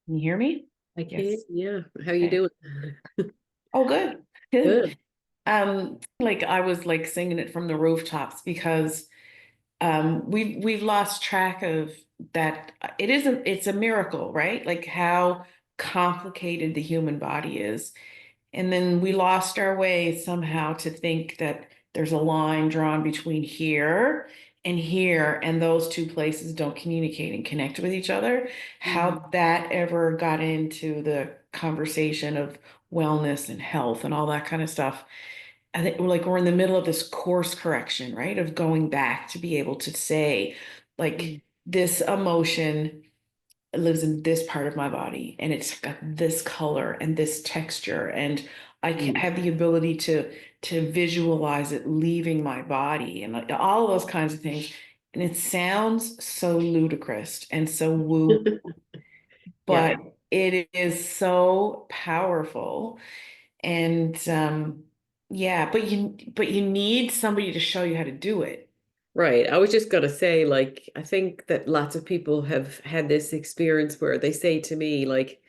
Can you hear me? I can, Yes. yeah. How you Okay. doing? Oh, good. Good. Good. Like I was like singing it from the rooftops because we've lost track of that. It's a miracle, right? Like how complicated the human body is. And then we lost our way somehow to think that there's a line drawn between here, and those two places don't communicate and connect with each other. Mhm. How that ever got into the conversation of wellness and health and all that kind of stuff. I think we're in the middle of this course correction, right? Of going back to be able to say, Mm. like, this emotion lives in this part of my body and it's got this color and this texture and I can Mm. have the ability to visualize it leaving my body and like all of those kinds of things. And it sounds so ludicrous and so woo, Yeah, but it is so powerful. And yeah, but you need somebody to show you how to do it. right. I was just gonna say, like, I think that lots of people have had this experience where they say to me, like,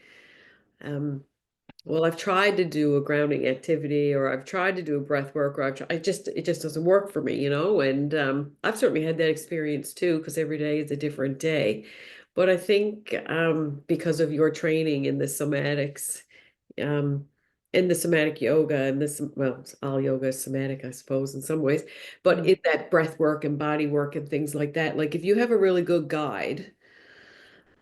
um, well, I've tried to do a grounding activity or I've tried to do a breath work or it just doesn't work for me, you know? And I've certainly had that experience too, because every day is a different day. But I think because of your training in the somatics, um, in the somatic yoga and this, well, all yoga is somatic, I suppose, in some ways, but Mm. in that breath work and body work and things like that, like if you have a really good guide,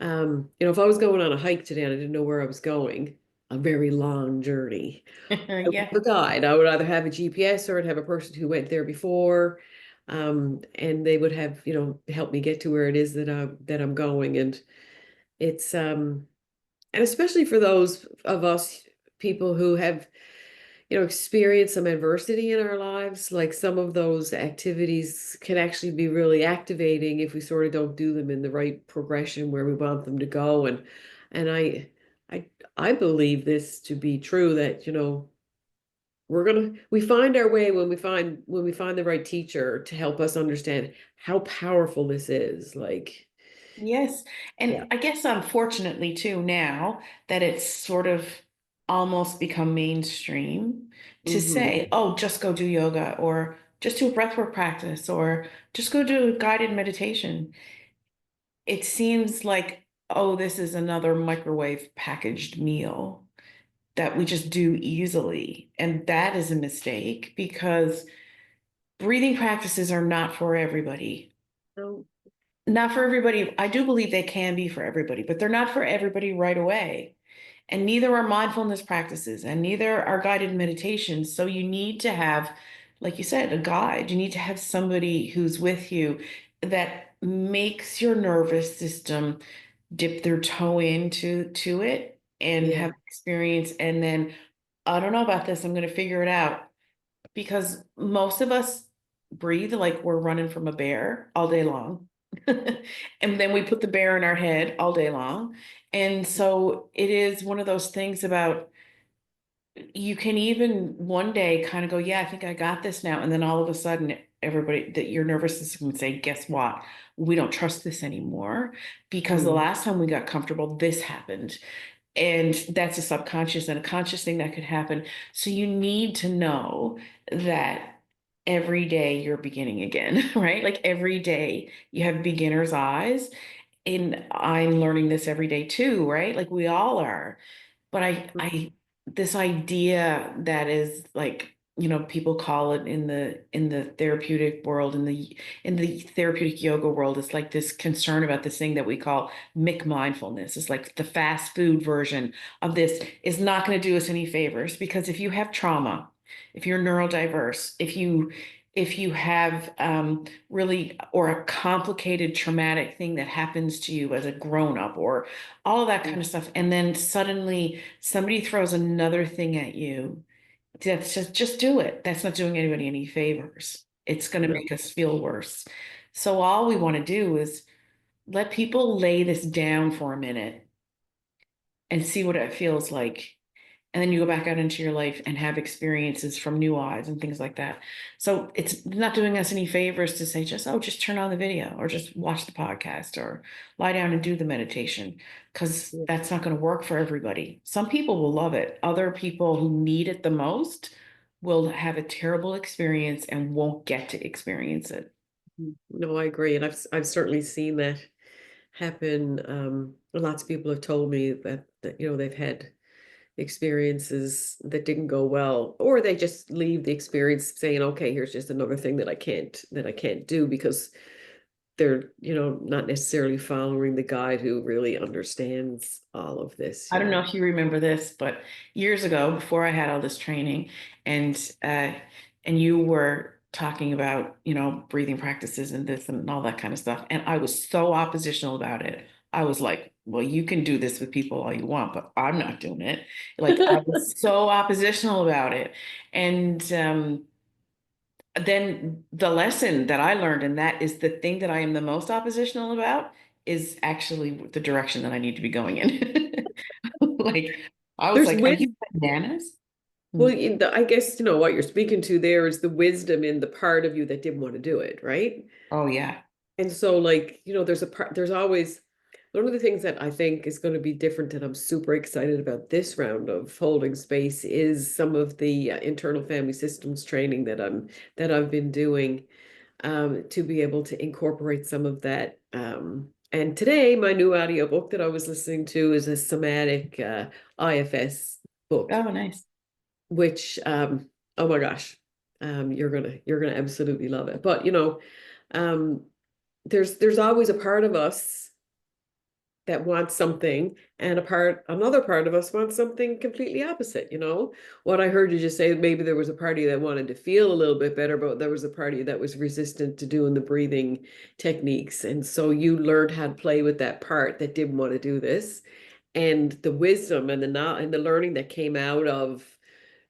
if I was going on a hike today and I didn't know where I was going, a very long journey, I would Yeah. have a guide. I would either have a GPS or I'd have a person who went there before, and they would have, help me get to where it is that I'm going. And it's and especially for those of us people who have, experienced some adversity in our lives, like some of those activities can actually be really activating if we sort of don't do them in the right progression where we want them to go. And I I believe this to be true that, we find our way when we find the right teacher to help us understand how powerful this is. Like, Yes. yeah. And I guess unfortunately too now that it's sort of almost become mainstream to Hmm. say, oh, just go do yoga or just do a breathwork practice or just go do a guided meditation. It seems like, oh, this is another microwave packaged meal that we just do easily. And that is a mistake because breathing practices are not for everybody. So, Not for everybody. I do believe they can be for everybody, but they're not for everybody right away. And neither are mindfulness practices, and neither are guided meditations. So you need to have, like you said, a guide. You need to have somebody who's with you that makes your nervous system dip their toe into it and yeah. have experience. And then, I don't know about this, I'm going to figure it out. Because most of us breathe like we're running from a bear all day long. And then we put the bear in our head all day long. And so it is one of those things about you can even one day kind of go, yeah, I think I got this now. And then all of a sudden, everybody that your nervous system can say, guess what? We don't trust this anymore because the Mm. last time we got comfortable, this happened. And that's a subconscious and a conscious thing that could happen. So you need to know that every day you're beginning again, right? Like every day you have beginner's eyes. And I'm learning this every day too, right? Like we all are. But this idea that is like, people call it in the therapeutic world, in the therapeutic yoga world, it's like this concern about this thing that we call McMindfulness. It's like the fast food version of this is not going to do us any favors because if you have trauma, if you're neurodiverse, if you have really or a complicated traumatic thing that happens to you as a grown up or all of that kind of stuff. And then suddenly somebody throws another thing at you. That's just do it. That's not doing anybody any favors. It's going to No. make us feel worse. So all we want to do is let people lay this down for a minute and see what it feels like. and then you go back out into your life and have experiences from new eyes and things like that. So it's not doing us any favors to say just, oh, just turn on the video or just watch the podcast or lie down and do the meditation, because Yeah. that's not going to work for everybody. Some people will love it. Other people who need it the most will have a terrible experience and won't get to experience it. No, I agree. And I've certainly seen that happen. Lots of people have told me that they've had experiences that didn't go well, or they just leave the experience saying, okay, here's just another thing that I can't do because they're, not necessarily following the guide who really understands all of this, I don't know if you remember this, but years ago, before I had all this training, and uh, and you were talking about, breathing practices and this and all that kind of stuff, and I was so oppositional about it. I was like, "Well, you can do this with people all you want, but I'm not doing it." Like I was so oppositional about it, and then the lesson that I learned, and that is the thing that I am the most oppositional about, is actually the direction that I need to be going in. Like, I was There's like, are you wisdom. bananas? Well, Hmm. I guess what you're speaking to there is the wisdom in the part of you that didn't want to do it, right? Oh, yeah. And so, like, there's always one of the things that I think is going to be different, and I'm super excited about this round of holding space is some of the internal family systems training that I've been doing, to be able to incorporate some of that. And today, my new audiobook that I was listening to is a somatic IFS book, Oh, nice. which, oh my gosh, you're gonna absolutely love it. But um, there's always a part of us that wants something, and another part of us wants something completely opposite. What I heard you just say, maybe there was a party that wanted to feel a little bit better, but there was a party that was resistant to doing the breathing techniques, and so you learned how to play with that part that didn't want to do this, and the wisdom and the learning that came out of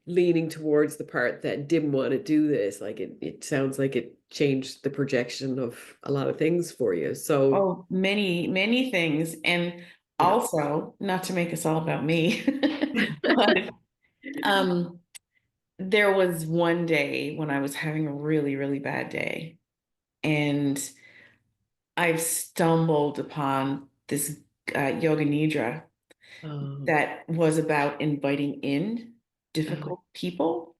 leaning towards the part that didn't want to do this. Like, it sounds like it changed the projection of a lot of things for you. So Oh, many, many things. And yeah. also, not to make us all about me, but um, there was one day when I was having a really, really bad day, and I've stumbled upon this yoga nidra um, that was about inviting in uh, difficult people.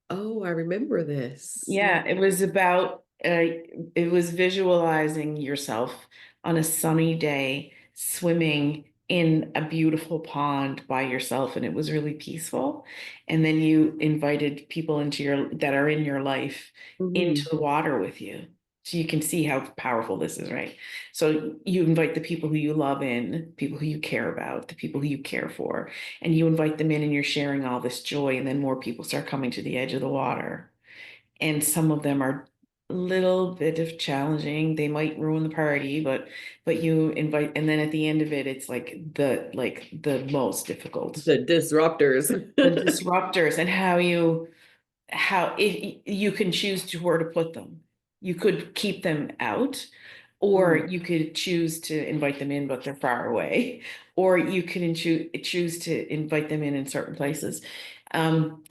oh, I remember this. Yeah. Yeah, it was visualizing yourself on a sunny day swimming in a beautiful pond by yourself, and it was really peaceful. And then you invited people into your that are in your life into Mhm. the water with you. So you can see how powerful this is, right? So you invite the people who you love in, people who you care about, the people who you care for, and you invite them in and you're sharing all this joy, and then more people start coming to the edge of the water, and some of them are a little bit of challenging. They might ruin the party, but you invite, and then at the end of it, it's like the most difficult. The disruptors. The disruptors, and how if you can choose to where to put them. You could keep them out, or Mm. you could choose to invite them in, but they're far away, or you can choose to invite them in certain places. Um,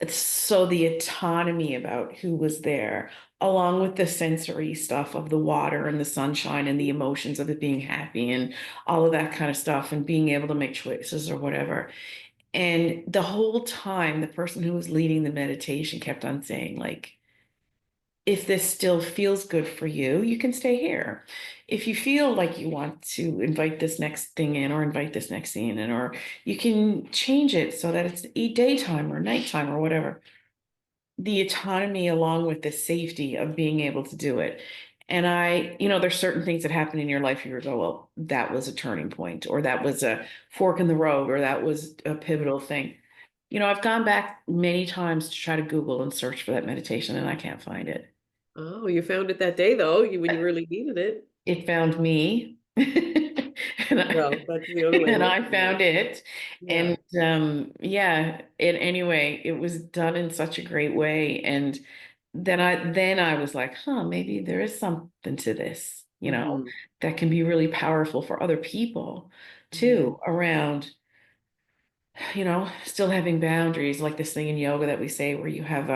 so the autonomy about who was there, along with the sensory stuff of the water and the sunshine and the emotions of it being happy and all of that kind of stuff, and being able to make choices or whatever. And the whole time, the person who was leading the meditation kept on saying, like, if this still feels good for you, you can stay here. If you feel like you want to invite this next thing in or invite this next scene in, or you can change it so that it's daytime or nighttime or whatever. The autonomy along with the safety of being able to do it. And there's certain things that happen in your life you go, well, that was a turning point, or that was a fork in the road, or that was a pivotal thing. I've gone back many times to try to Google and search for that meditation, and I can't find it. Oh, you found it that day though, when you really needed it. It found me. And Well, I, that's the only way to and look I at it. found it. Yeah. And yeah, anyway, it was done in such a great way. And then I was like, huh, maybe there is something to this, Hmm. that can be really powerful for other people Yeah. too, around still having boundaries, like this thing in yoga that we say where you have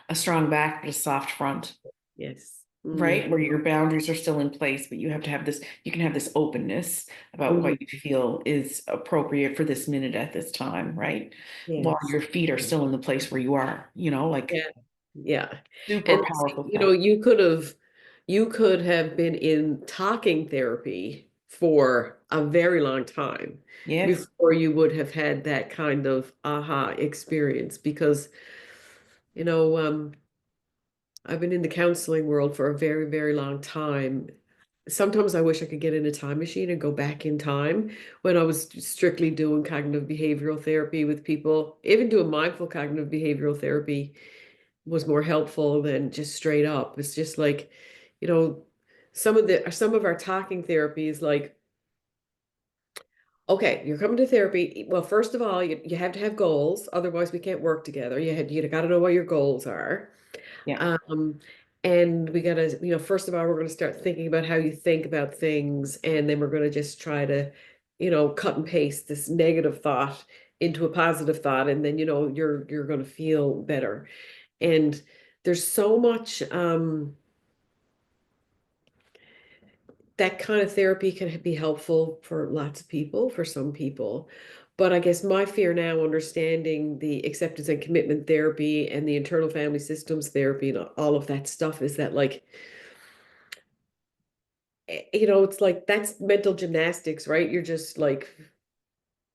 a strong back but a soft front, Yes. right? Where your boundaries are still in place, but you have to have this, you can have this openness about Mhm. what you feel is appropriate for this minute at this time, right? While Yes. your feet are still in the place where you are, like Yeah. Yeah. super And powerful you stuff. know, you could have been in talking therapy for a very long time Yes. before you would have had that kind of aha experience because, you know, I've been in the counseling world for a very, very long time. Sometimes I wish I could get in a time machine and go back in time when I was strictly doing cognitive behavioral therapy with people. Even doing mindful cognitive behavioral therapy was more helpful than just straight up. It's just like, you know, some of our talking therapy is like, okay, you're coming to therapy. Well, first of all, you have to have goals, otherwise we can't work together. You got to know what your goals are. Yeah. Um, and we gotta, first of all, we're gonna start thinking about how you think about things, and then we're gonna just try to, cut and paste this negative thought into a positive thought, and then you're gonna feel better. And there's so much that kind of therapy can be helpful for lots of people, for some people. But I guess my fear now, understanding the acceptance and commitment therapy and the internal family systems therapy and all of that stuff, is that like, it's like that's mental gymnastics, right? You're just like,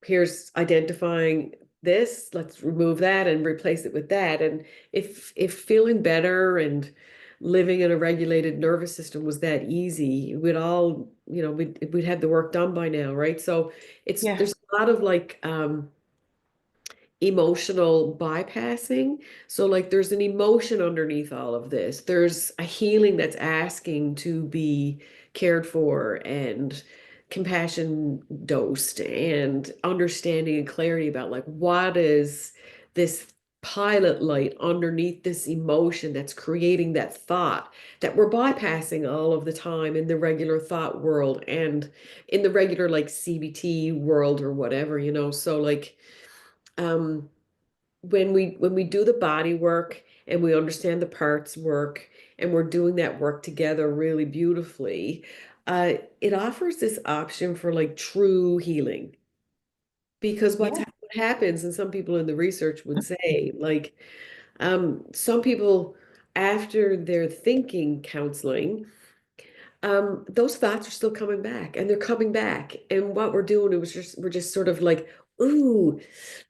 here's identifying this, let's remove that and replace it with that. And if feeling better and living in a regulated nervous system was that easy, we'd all, we'd have the work done by now, right? So Yeah. there's a lot of like emotional bypassing. So like there's an emotion underneath all of this. There's a healing that's asking to be cared for and compassion dosed and understanding and clarity about like what is this pilot light underneath this emotion that's creating that thought that we're bypassing all of the time in the regular thought world and in the regular like CBT world or whatever, so like um when we do the body work and we understand the parts work and we're doing that work together really beautifully, it offers this option for like true healing. Because Yeah. what happens, and some people in the research would say, like, some people after their thinking counseling, those thoughts are still coming back and they're coming back. And what we're doing is we're just sort of like, ooh,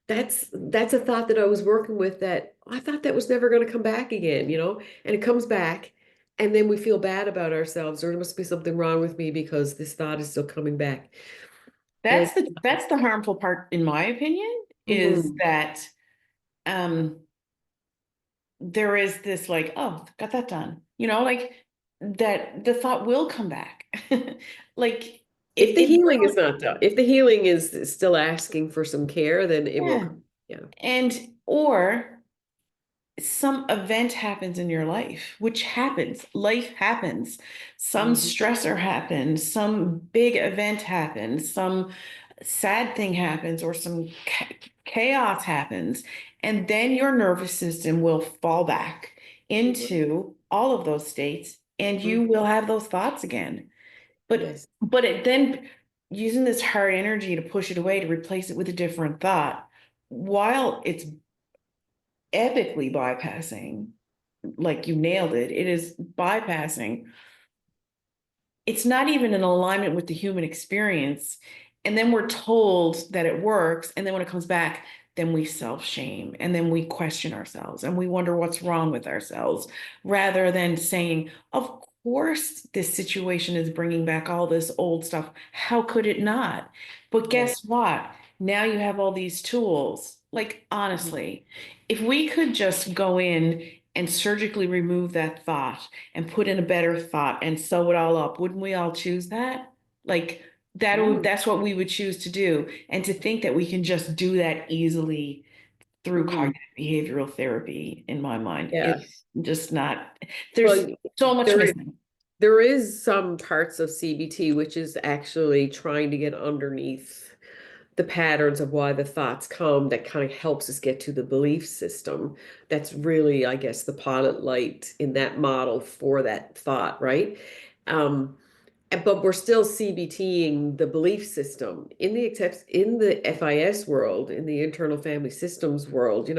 that's a thought that I was working with that I thought that was never going to come back again, and it comes back. And then we feel bad about ourselves, or there must be something wrong with me because this thought is still coming back. And That's the harmful part, in my opinion, is mhm, that um there is this like, oh, got that done. Like that the thought will come back. Like if the it healing is will. not done, if the healing is still asking for some care, then it will Yeah. come. Yeah. And or some event happens in your life, which happens. Life happens. Some Mhm. stressor happens, some big event happens, some sad thing happens, or some chaos happens. And then your nervous system will fall back Mhm. into all of those states, and Mhm. you will have those thoughts again. But Yes. then using this hard energy to push it away to replace it with a different thought, while it's epically bypassing, like you nailed it, it is bypassing. It's not even in alignment with the human experience. And then we're told that it works. And then when it comes back, then we self shame and then we question ourselves and we wonder what's wrong with ourselves rather than saying, of course, this situation is bringing back all this old stuff. How could it not? But Yes. guess what? Now you have all these tools. Like, honestly, if we could just go in and surgically remove that thought and put in a better thought and sew it all up, wouldn't we all choose that? Like Mhm. that's what we would choose to do. And to think that we can just do that easily through Mhm. cognitive behavioral therapy, in my mind, Yeah. is just not, there's Well, so much there missing. there is some parts of CBT which is actually trying to get underneath the patterns of why the thoughts come that kind of helps us get to the belief system. That's really, I guess, the pilot light in that model for that thought, right? But we're still CBTing the belief system in the FIS world, in the internal family systems world.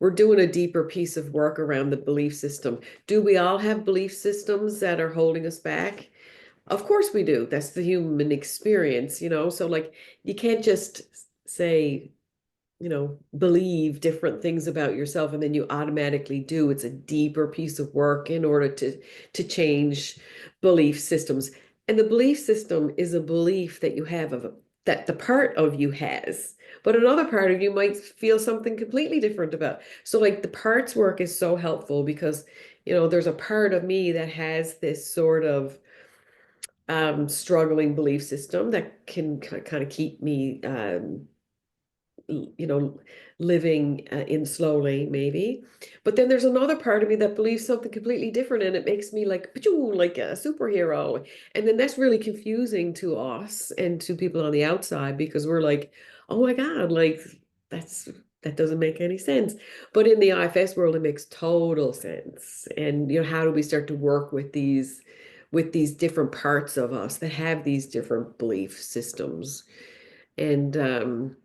We're doing a deeper piece of work around the belief system. Do we all have belief systems that are holding us back? Of course we do. That's the human experience. So like you can't just say, believe different things about yourself and then you automatically do. It's a deeper piece of work in order to change belief systems. And the belief system is a belief that you have that the part of you has, but another part of you might feel something completely different about. So like the parts work is so helpful because, there's a part of me that has this sort of struggling belief system that can kind of keep me you know, living in slowly, maybe. But then there's another part of me that believes something completely different, and it makes me like, "Pachoo," like a superhero. And then that's really confusing to us and to people on the outside because we're like, "Oh my God, like that's that doesn't make any sense." But in the IFS world, it makes total sense. And how do we start to work with these different parts of us that have these different belief systems? And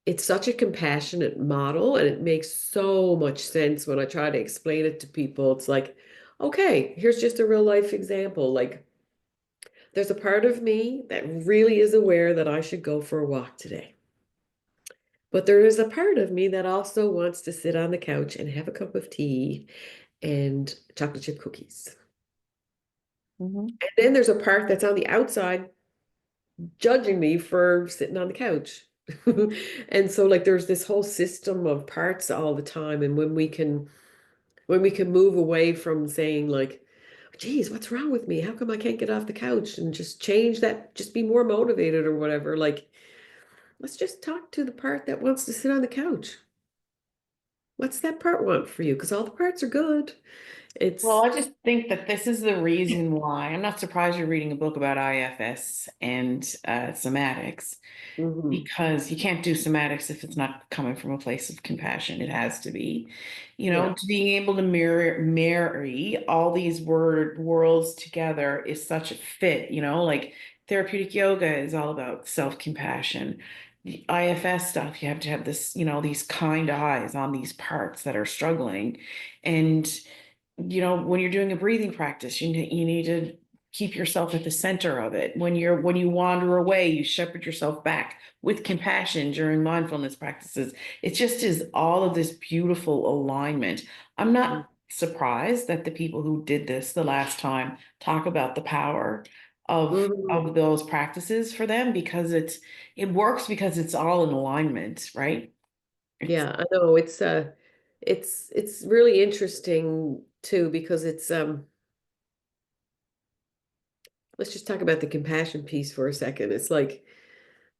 it's such a compassionate model and it makes so much sense when I try to explain it to people. It's like, okay, here's just a real life example. Like, there's a part of me that really is aware that I should go for a walk today. But there is a part of me that also wants to sit on the couch and have a cup of tea and chocolate chip cookies. Mhm. And then there's a part that's on the outside judging me for sitting on the couch. And so like there's this whole system of parts all the time. And when we can move away from saying like, geez, what's wrong with me? How come I can't get off the couch and just change that, just be more motivated or whatever? Like, let's just talk to the part that wants to sit on the couch. What's that part want for you? Because all the parts are good. Well, It's I just think that this is the reason why I'm not surprised you're reading a book about IFS and somatics, Mhm. because you can't do somatics if it's not coming from a place of compassion. It has to be, Yeah. to being able to marry all these worlds together is such a fit, like therapeutic yoga is all about self-compassion. The IFS stuff, you have to have this, these kind eyes on these parts that are struggling. And when you're doing a breathing practice, you need to keep yourself at the center of it. When you wander away, you shepherd yourself back with compassion during mindfulness practices. It just is all of this beautiful alignment. I'm Mm. not surprised that the people who did this the last time talk about the power of Mhm. of those practices for them, because it works because it's all in alignment, right? It's Yeah, I know it's really interesting too because it's let's just talk about the compassion piece for a second. It's like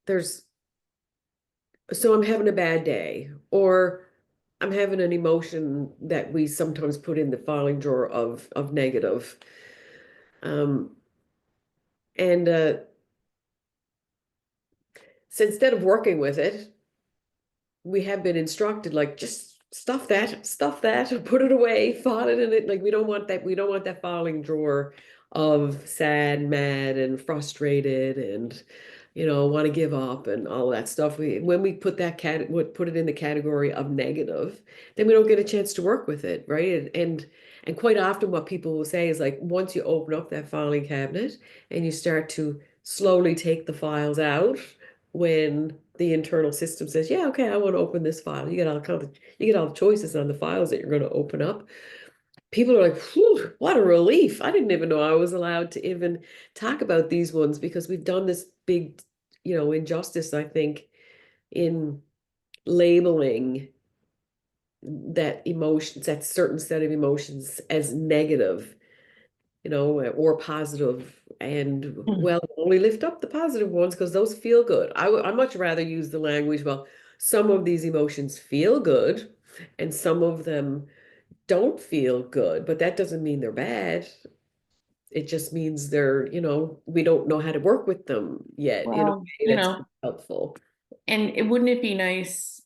there's so I'm having a bad day or I'm having an emotion that we sometimes put in the filing drawer of negative. Um and so instead of working with it, we have been instructed like just stuff that, put it away, file it in it. Like we don't want that filing drawer of sad, mad, and frustrated, and want to give up and all that stuff. When we put put it in the category of negative, then we don't get a chance to work with it, right? And quite often what people will say is like once you open up that filing cabinet and you start to slowly take the files out when the internal system says, yeah, okay, I want to open this file. You get all the choices on the files that you're going to open up. People are like, whew, what a relief. I didn't even know I was allowed to even talk about these ones because we've done this big, injustice, I think, in labeling that certain set of emotions as negative, or positive. And well, only lift up the positive ones because those feel good. I much rather use the language, well, some of these emotions feel good and some of them don't feel good, but that doesn't mean they're bad. it just means they're, we don't know how to work with them yet in a Well, way that's helpful. and wouldn't it be nice?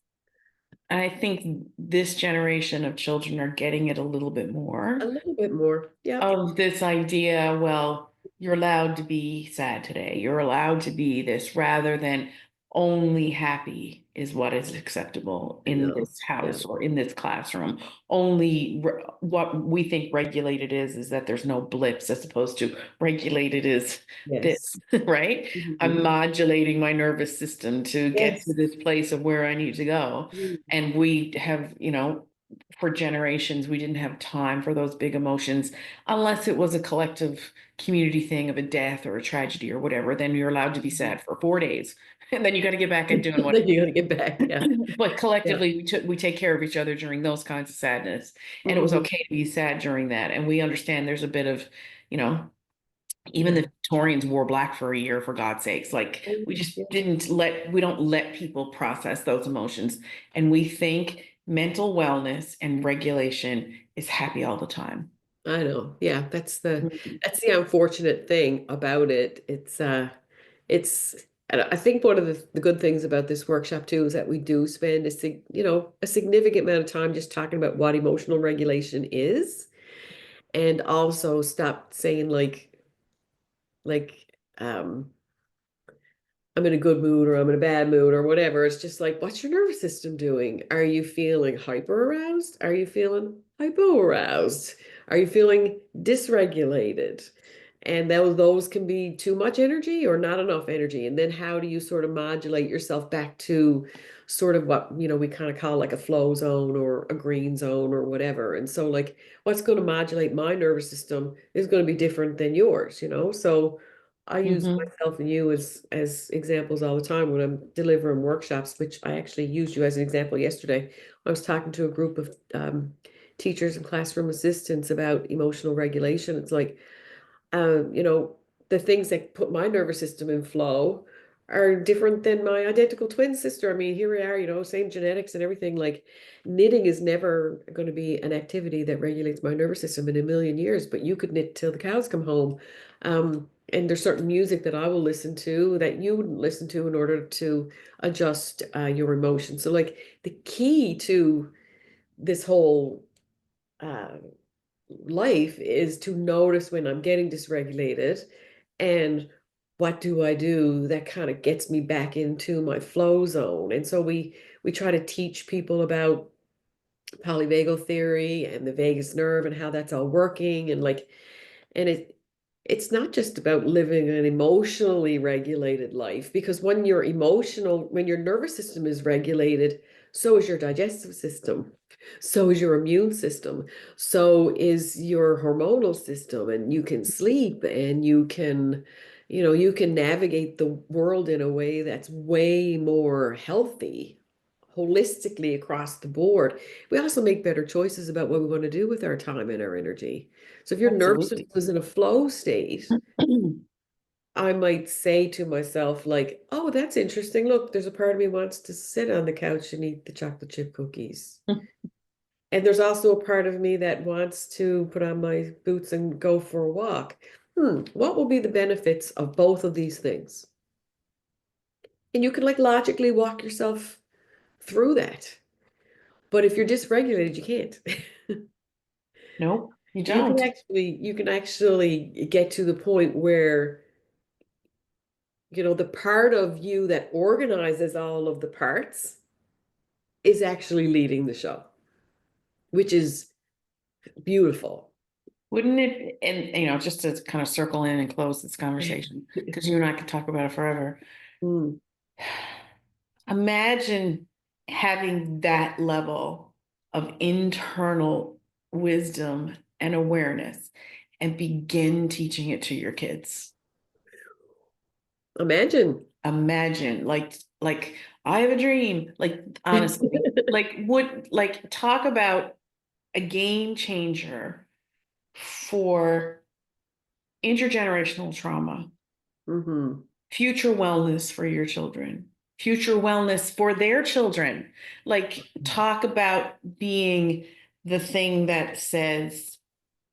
And I think this generation of children are getting it a little bit A more little bit more. Yeah. of this idea, well, you're allowed to be sad today. You're allowed to be this rather than only happy is what is acceptable I in know. this Yeah. house or in this classroom. What we think regulated is that there's no blips as opposed to regulated is Yes. this, right? I'm Mhm. modulating my nervous system to get to Yes. this place of where I need to go. Mm. And we have, for generations, we didn't have time for those big emotions unless it was a collective community thing of a death or a tragedy or whatever. Then you're allowed to be sad for 4 days, and then you got to get back and doing what. Then you gotta get back. Yeah. But Yeah. collectively, we take care of each other during those kinds of sadness, and it was Mhm. okay to be sad during that. And we understand there's a bit of, you know, even Yeah. the Victorians wore black for a year, for God's sakes. Like Oh, we just yeah. we don't let people process those emotions. And we think mental wellness and regulation is happy all the time. I know. Yeah, Mhm. that's the unfortunate thing about it. It's and I think one of the good things about this workshop too is that we do spend a significant amount of time just talking about what emotional regulation is, and also stop saying like I'm in a good mood or I'm in a bad mood or whatever. It's just like, what's your nervous system doing? Are you feeling hyper aroused? Are you feeling hypo aroused? Are you feeling dysregulated? And those can be too much energy or not enough energy. And then how do you sort of modulate yourself back to sort of what, we kind of call like a flow zone or a green zone or whatever. And so like what's going to modulate my nervous system is going to be different than yours. So I use Mhm. myself and you as examples all the time when I'm delivering workshops, which I actually used you as an example yesterday. I was talking to a group of teachers and classroom assistants about emotional regulation. It's like, um, you know, the things that put my nervous system in flow are different than my identical twin sister. I mean, here we are, same genetics and everything. Like knitting is never going to be an activity that regulates my nervous system in a million years, but you could knit till the cows come home. And there's certain music that I will listen to that you wouldn't listen to in order to adjust your emotions. So, like the key to this whole uh, life is to notice when I'm getting dysregulated and what do I do that kind of gets me back into my flow zone. And so we try to teach people about polyvagal theory and the vagus nerve and how that's all working and it's not just about living an emotionally regulated life because when your nervous system is regulated, so is your digestive system, so is your immune system, so is your hormonal system, and you can sleep and you can navigate the world in a way that's way more healthy holistically across the board. We also make better choices about what we want to do with our time and our energy. So if your nervous system Absolutely. is in a flow state, I might say to myself, like, oh, that's interesting. Look, there's a part of me wants to sit on the couch and eat the chocolate chip cookies. And there's also a part of me that wants to put on my boots and go for a walk. What will be the benefits of both of these things? And you can like logically walk yourself through that. But if you're dysregulated, you can't. Nope, you You can don't. actually get to the point where, the part of you that organizes all of the parts is actually leading the show, which is beautiful. Wouldn't it, and just to kind of circle in and close this conversation, because you and I could talk about it forever. Mm. Imagine having that level of internal wisdom and awareness and begin teaching it to your kids. Imagine. Imagine like I have a dream, like honestly, talk about a game changer for intergenerational trauma, Hmm. future wellness for your children, future wellness for their children. Like, talk about being the thing that says,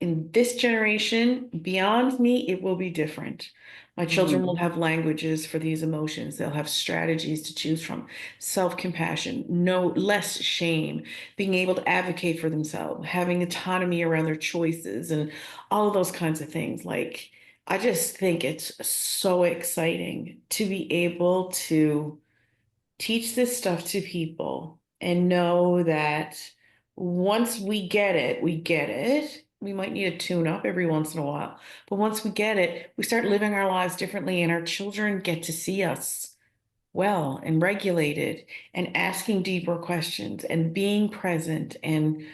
in this generation, beyond me, it will be different. My children will Mhm. have languages for these emotions. They'll have strategies to choose from, self-compassion, no less shame, being able to advocate for themselves, having autonomy around their choices, and all of those kinds of things. Like, I just think it's so exciting to be able to teach this stuff to people and know that once we get it, we get it. We might need a tune up every once in a while, but once we get it, we start living our lives differently, and our children get to see us well and regulated and asking deeper questions and being present. And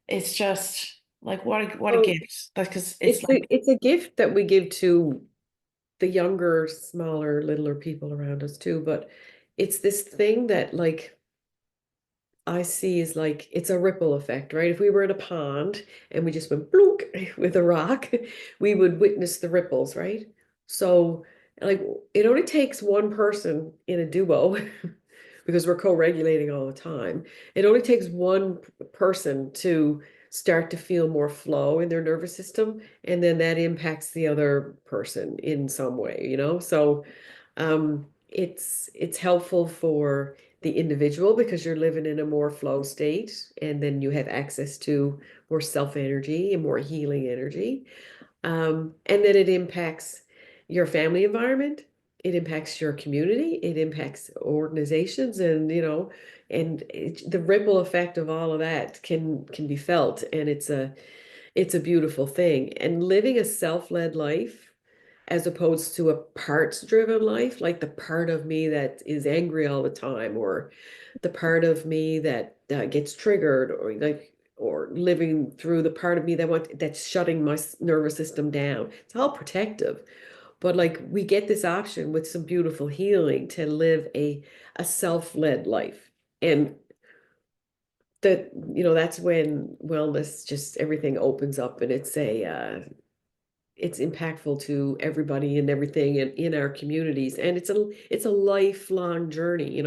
it's just like what a Well, gift. Because it's like, it's a gift that we give to the younger, smaller, littler people around us too. But it's this thing that like I see is like it's a ripple effect, right? If we were in a pond and we just went bloop with a rock, we would witness the ripples, right? So like it only takes one person in a duo because we're co-regulating all the time. It only takes one person to start to feel more flow in their nervous system, and then that impacts the other person in some way, you know? So it's helpful for the individual because you're living in a more flow state, and then you have access to more self energy and more healing energy. And then it impacts your family environment, it impacts your community, it impacts organizations, and the ripple effect of all of that can be felt, and it's a beautiful thing. And living a self-led life as opposed to a parts-driven life, like the part of me that is angry all the time, or the part of me that gets triggered, or living through the part of me that's shutting my nervous system down. It's all protective, but like we get this option with some beautiful healing to live a self-led life, and that that's when wellness, just everything opens up, and it's impactful to everybody and everything in our communities, and it's a lifelong journey.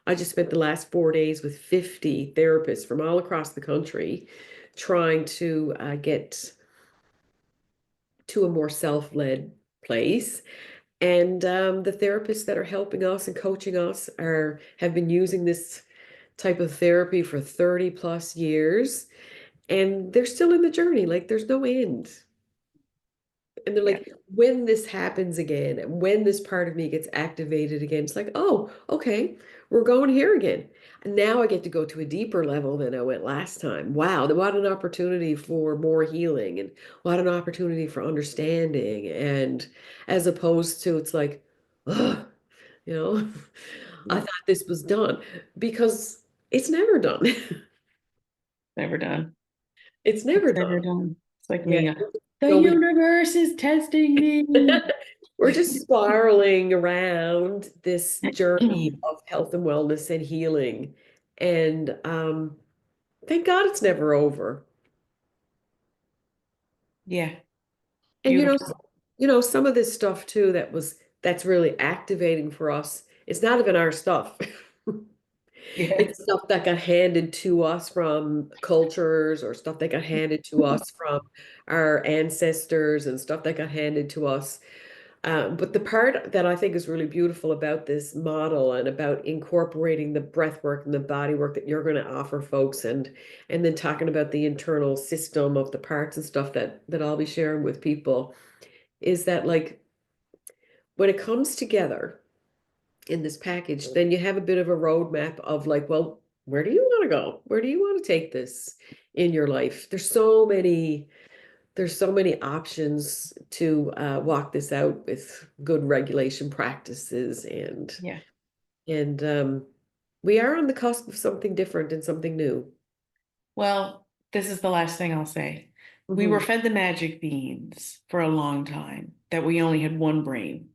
I just spent the last 4 days with 50 therapists from all across the country trying to get to a more self-led place. And the therapists that are helping us and coaching us have been using this type of therapy for 30 plus years, and they're still in the journey. Like there's no end. And they're yeah, like, when this happens again, and when this part of me gets activated again, it's like, oh, okay, we're going here again. And now I get to go to a deeper level than I went last time. Wow, what an opportunity for more healing, and what an opportunity for understanding. And as opposed to, it's like, ugh, you know, I yeah, thought this was done, because it's never done. never done. It's It's never never done. done. It's like Yeah. me. The So we universe is testing me. we're just spiraling around this journey of health and wellness and healing. And thank God it's never over. Yeah, And beautiful. some of this stuff too that's really activating for us. It's not even our stuff. Yeah. It's stuff that got handed to us from cultures, or stuff that got handed to us from our ancestors, and stuff that got handed to us. But the part that I think is really beautiful about this model, and about incorporating the breath work and the body work that you're going to offer folks, and then talking about the internal system of the parts and stuff that I'll be sharing with people, is that like when it comes together in this package, then you have a bit of a roadmap of like, well, where do you want to go? Where do you want to take this in your life? There's so many options to walk this out with good regulation practices, and Yeah. and um, we are on the cusp of something different and something new. Well, this is the last thing I'll say. We were Hmm. fed the magic beans for a long time that we only had one brain,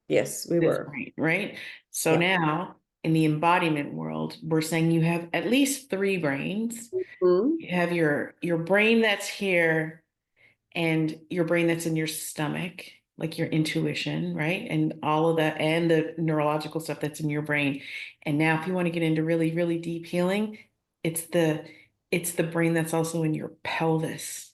Yes, we this were. brain, right? So Yeah. now in the embodiment world, we're saying you have at least three brains. Mhm. You have your brain that's here, and your brain that's in your stomach, like your intuition, right? And all of that, and the neurological stuff that's in your brain. And now if you want to get into really, really deep healing, it's the it's the brain that's also in your pelvis.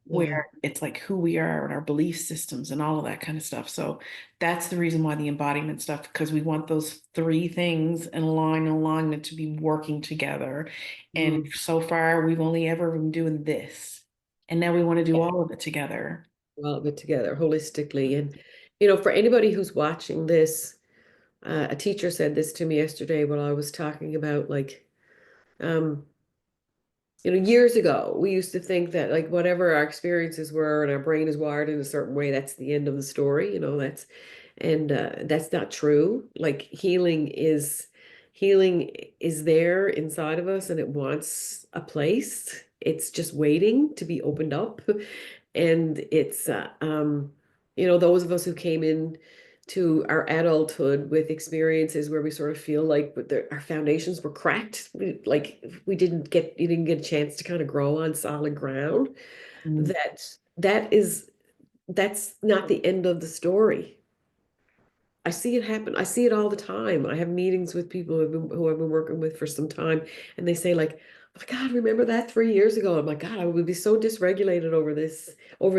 Yeah. where it's like who we are and our belief systems and all of that kind of stuff. So that's the reason why the embodiment stuff, because we want those three things in alignment to be working together. And Mm. so far, we've only ever been doing this. And now we want to do Yeah. all of it together. All of it together holistically. And, you know, for anybody who's watching this, a teacher said this to me yesterday while I was talking about like, um, you know, years ago, we used to think that like whatever our experiences were and our brain is wired in a certain way, that's the end of the story. You know, that's not true. Like healing is there inside of us and it wants a place. It's just waiting to be opened up. And it's you know, those of us who came in to our adulthood with experiences where we sort of feel like our foundations were cracked, you didn't get a chance to kind of grow on solid ground. Mm. That's not the end of the story. I see it happen. I see it all the time. I have meetings with people who I've been working with for some time, and they say like, "Oh my God, remember that 3 years ago?" I'm like, "God, I would be so dysregulated over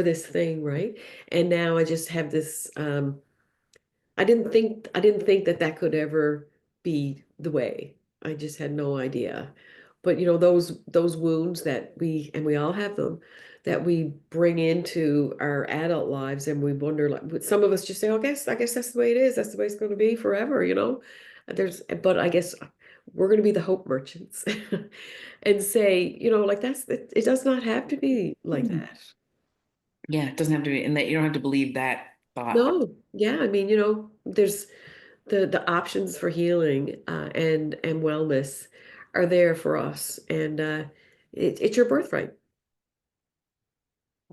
this thing, right?" And now I just have this. I didn't think that that could ever be the way. I just had no idea. But you know, those wounds that we all have them, that we bring into our adult lives, and we wonder like, but some of us just say, "Oh, I guess that's the way it is. That's the way it's going to be forever," you know. But I guess we're going to be the hope merchants and say, you know, like it does not have to be like Mm. that. Yeah, it doesn't have to be, and that you don't have to believe that thought. No, yeah, I mean, you know, there's the options for healing and wellness are there for us, and it's your birthright.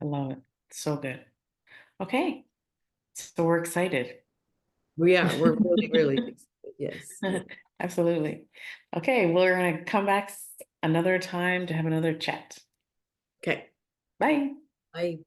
I love it. So good. Okay. So we're excited. We are. We're really, really excited. Yes. Yeah. Absolutely. Okay, we're gonna come back another time to have another chat. Okay. Bye. Bye.